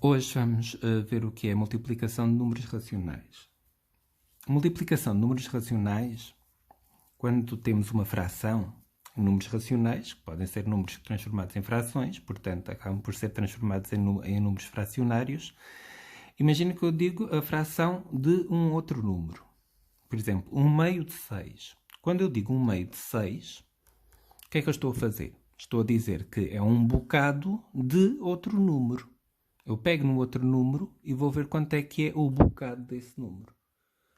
Hoje vamos ver o que é multiplicação de números racionais. Multiplicação de números racionais, quando temos uma fração, números racionais, que podem ser números transformados em frações, portanto, acabam por ser transformados em números fracionários. Imagina que eu digo a fração de um outro número. Por exemplo, 1/2 de 6. Quando eu digo 1/2 de 6, o que é que eu estou a fazer? Estou a dizer que é um bocado de outro número. Eu pego no outro número e vou ver quanto é que é o bocado desse número.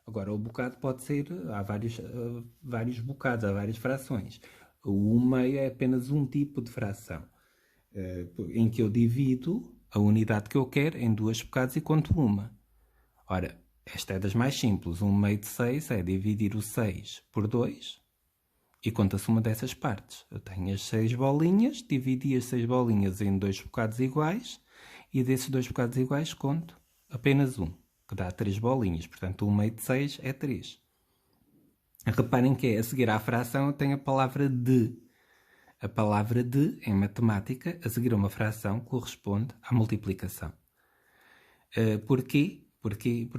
Agora, o bocado pode ser, há vários bocados, há várias frações. O 1/2 é apenas um tipo de fração, em que eu divido a unidade que eu quero em duas bocados e conto uma. Ora, esta é das mais simples. 1/2 de 6 é dividir o 6 por 2 e conta-se uma dessas partes. Eu tenho as 6 bolinhas, dividi as 6 bolinhas em dois bocados iguais e desses dois bocados iguais conto apenas um, que dá 3 bolinhas. Portanto, 1/2 de 6 é 3. Reparem que a seguir à fração eu tenho a palavra de. A palavra de, em matemática, a seguir a uma fração, corresponde à multiplicação. Porquê? Porquê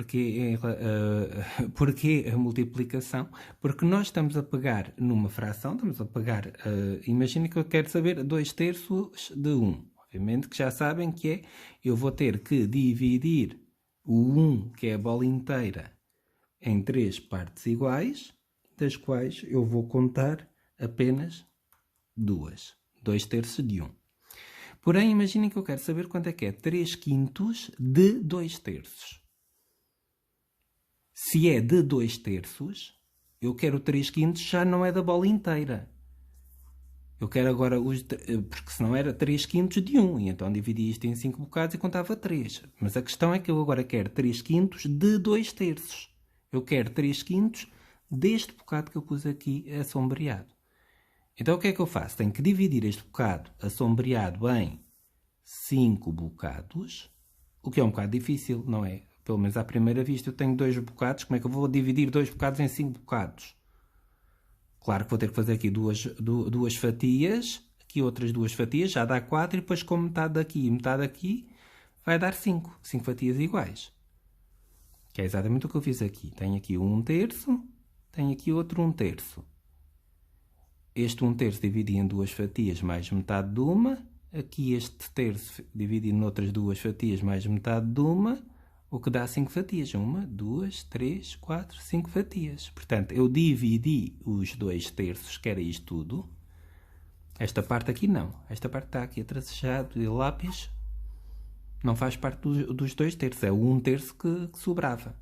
a multiplicação? Porque nós estamos a pegar numa fração, estamos a pegar... imagine que eu quero saber 2/3 de 1. Obviamente que já sabem que é, eu vou ter que dividir o 1, que é a bola inteira, em 3 partes iguais, das quais eu vou contar apenas 2. 2/3 de 1. Porém, imaginem que eu quero saber quanto é que é 3/5 de 2/3. Se é de 2/3, eu quero 3/5 já não é da bola inteira. Eu quero agora porque senão era 3/5 de 1, e então dividi isto em 5 bocados e contava 3. Mas a questão é que eu agora quero 3/5 de 2/3. Eu quero 3/5 deste bocado que eu pus aqui assombreado. Então o que é que eu faço? Tenho que dividir este bocado assombreado em 5 bocados, o que é um bocado difícil, não é? Pelo menos à primeira vista eu tenho 2 bocados, como é que eu vou dividir 2 bocados em 5 bocados? Claro que vou ter que fazer aqui duas fatias, aqui outras 2 fatias, já dá 4, e depois com metade daqui e metade daqui, vai dar 5. 5 fatias iguais. Que é exatamente o que eu fiz aqui. Tenho aqui 1/3, tenho aqui outro 1/3. Este 1/3 dividi em 2 fatias mais metade de uma. Aqui este terço dividi em outras 2 fatias mais metade de uma. O que dá 5 fatias. 1, 2, 3, 4, 5 fatias. Portanto, eu dividi os 2/3, que era isto tudo. Esta parte aqui não. Esta parte está aqui atracejado de lápis. Não faz parte dos 2/3. É o 1/3 que sobrava.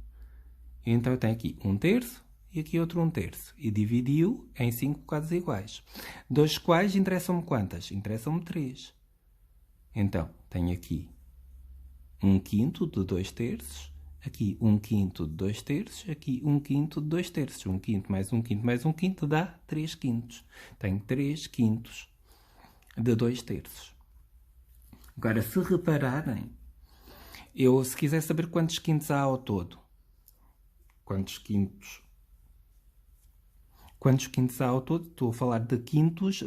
Então eu tenho aqui 1/3 e aqui outro 1/3. E dividi-o em 5 bocados iguais. Dos quais interessam-me quantas? Interessam-me 3. Então, tenho aqui 1/5 de 2/3, aqui 1/5 de 2/3, aqui 1/5 de 2/3. 1/5 mais 1/5 mais 1/5 dá 3/5. Tenho 3/5 de 2/3. Agora, se repararem, se quiser saber quantos quintos há ao todo, quantos quintos há ao todo, estou a falar de quintos,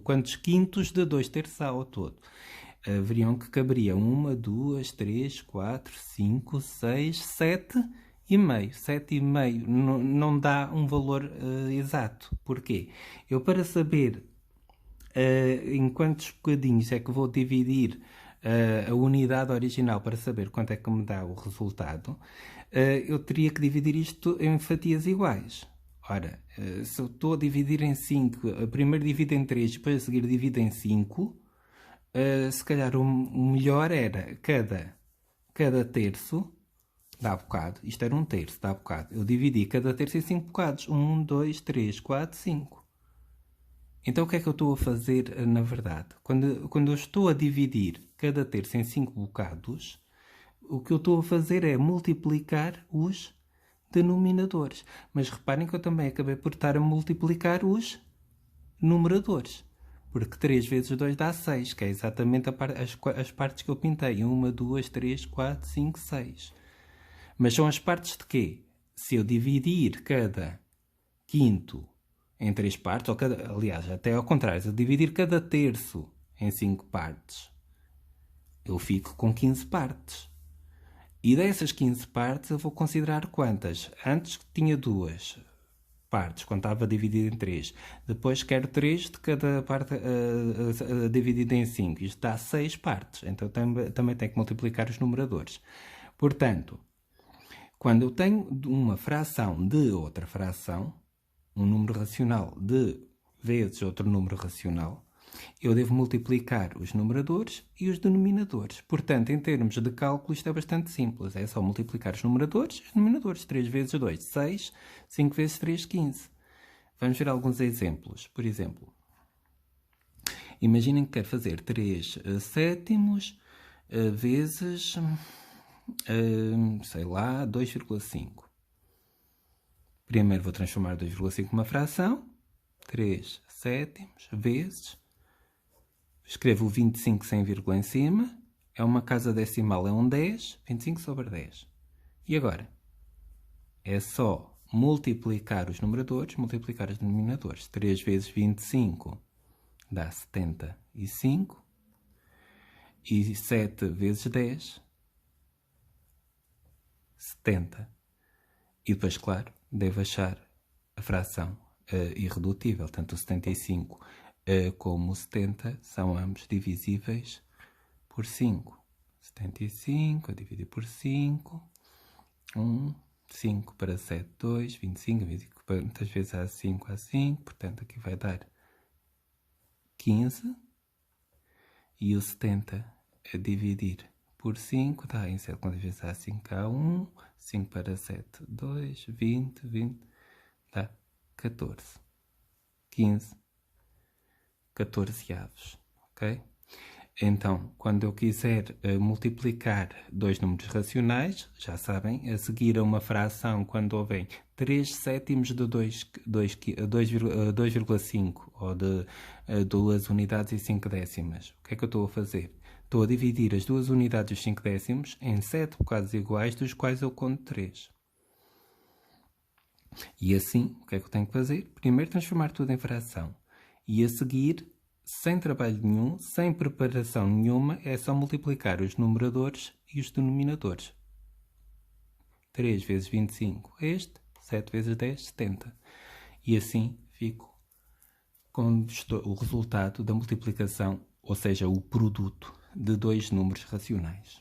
quantos quintos de 2/3 há ao todo. Veriam que caberia 1, 2, 3, 4, 5, 6, 7,5. 7,5 não dá um valor exato. Porquê? Eu, para saber em quantos bocadinhos é que vou dividir a unidade original para saber quanto é que me dá o resultado, eu teria que dividir isto em fatias iguais. Ora, se eu estou a dividir em 5, primeiro divido em 3 e depois a seguir divido em 5, se calhar o melhor era cada terço dá bocado. Isto era 1/3, dá bocado. Eu dividi cada terço em 5 bocados. 1, 2, 3, 4, 5. Então o que é que eu estou a fazer na verdade? Quando eu estou a dividir cada terço em 5 bocados, o que eu estou a fazer é multiplicar os denominadores. Mas reparem que eu também acabei por estar a multiplicar os numeradores. Porque 3 vezes 2 dá 6, que é exatamente as partes que eu pintei. 1, 2, 3, 4, 5, 6. Mas são as partes de quê? Se eu dividir cada quinto em 3 partes, aliás, até ao contrário, se eu dividir cada terço em 5 partes, eu fico com 15 partes. E dessas 15 partes eu vou considerar quantas? Antes tinha 2 partes, quando estava dividido em 3. Depois quero 3 de cada parte dividida em 5. Isto dá 6 partes. Então também tenho que multiplicar os numeradores. Portanto, quando eu tenho uma fração de outra fração, um número racional de vezes outro número racional, eu devo multiplicar os numeradores e os denominadores. Portanto, em termos de cálculo, isto é bastante simples. É só multiplicar os numeradores e os denominadores. 3 vezes 2, 6. 5 vezes 3, 15. Vamos ver alguns exemplos. Por exemplo, imaginem que quero fazer 3 sétimos vezes, sei lá, 2,5. Primeiro vou transformar 2,5 numa fração. 3 sétimos vezes... Escrevo o 25 sem vírgula em cima. É uma casa decimal, é um 10. 25 sobre 10. E agora? É só multiplicar os numeradores, multiplicar os denominadores. 3 vezes 25 dá 75. E 7 vezes 10, 70. E depois, claro, devo achar a fração irredutível. Tanto o 75 como o 70 são ambos divisíveis por 5. 75 a dividir por 5. 1, 5 para 7, 2, 25. 25 quantas vezes há 5? Há 5. Portanto, aqui vai dar 15. E o 70 a dividir por 5 dá em 7. Quantas vezes há 5? Há 1. 5 para 7, 2, 20. 20 dá 14. 15. 14 avos, ok? Então, quando eu quiser multiplicar dois números racionais, já sabem, a seguir a uma fração, quando houver 3 sétimos de 2,5 ou de 2 unidades e 5 décimas, o que é que eu estou a fazer? Estou a dividir as 2 unidades e os 5 décimos em 7 bocados iguais, dos quais eu conto 3. E assim, o que é que eu tenho que fazer? Primeiro transformar tudo em fração. E a seguir, sem trabalho nenhum, sem preparação nenhuma, é só multiplicar os numeradores e os denominadores. 3 vezes 25 é este, 7 vezes 10, 70. E assim fico com o resultado da multiplicação, ou seja, o produto de dois números racionais.